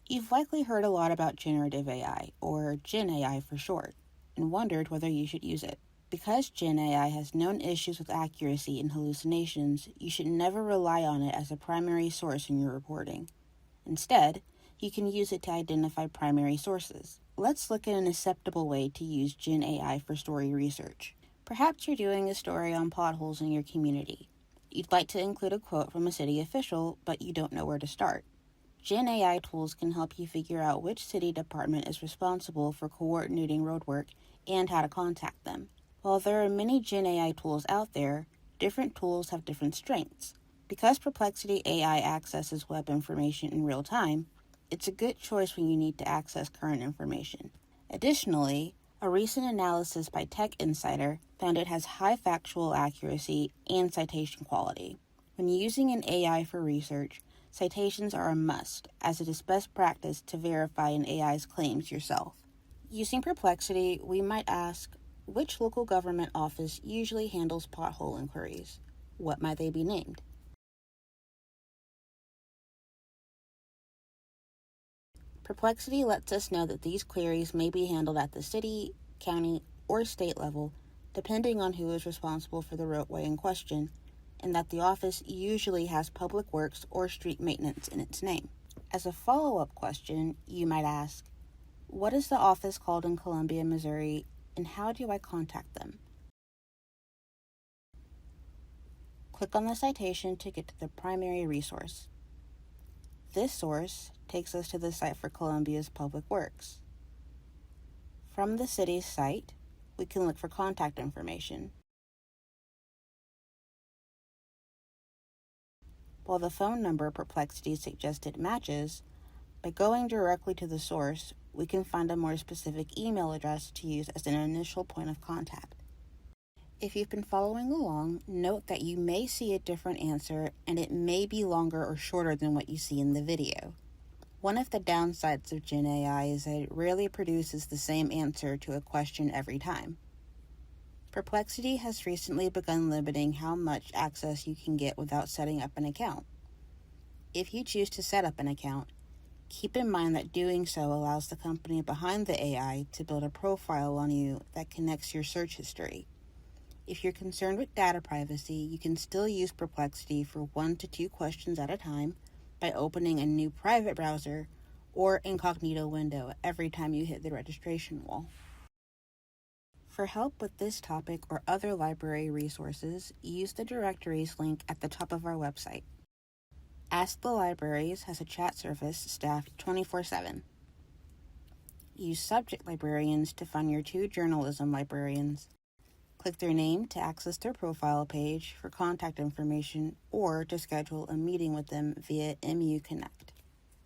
You've likely heard a lot about generative AI, or GenAI for short, and wondered whether you should use it. Because GenAI has known issues with accuracy and hallucinations, you should never rely on it as a primary source in your reporting. Instead, you can use it to identify primary sources. Let's look at an acceptable way to use GenAI for story research. Perhaps you're doing a story on potholes in your community. You'd like to include a quote from a city official, but you don't know where to start. GenAI tools can help you figure out which city department is responsible for coordinating roadwork and how to contact them. While there are many GenAI tools out there, different tools have different strengths. Because Perplexity.AI accesses web information in real time, it's a good choice when you need to access current information. Additionally, a recent analysis by Tech Insider found it has high factual accuracy and citation quality. When using an AI for research, citations are a must, as it is best practice to verify an AI's claims yourself. Using Perplexity, we might ask, which local government office usually handles pothole inquiries? What might they be named? Perplexity lets us know that these queries may be handled at the city, county, or state level, depending on who is responsible for the roadway in question, and that the office usually has public works or street maintenance in its name. As a follow-up question, you might ask, what is the office called in Columbia, Missouri, and how do I contact them? Click on the citation to get to the primary resource. This source takes us to the site for Columbia's Public Works. From the city's site, we can look for contact information. While the phone number Perplexity suggested matches, by going directly to the source, we can find a more specific email address to use as an initial point of contact. If you've been following along, note that you may see a different answer and it may be longer or shorter than what you see in the video. One of the downsides of GenAI is that it rarely produces the same answer to a question every time. Perplexity has recently begun limiting how much access you can get without setting up an account. If you choose to set up an account, keep in mind that doing so allows the company behind the AI to build a profile on you that connects your search history. If you're concerned with data privacy, you can still use Perplexity for 1 to 2 questions at a time by opening a new private browser or incognito window every time you hit the registration wall. For help with this topic or other library resources, use the directories link at the top of our website. Ask the Libraries has a chat service staffed 24/7. Use subject librarians to find your 2 journalism librarians. Click their name to access their profile page for contact information or to schedule a meeting with them via MU Connect.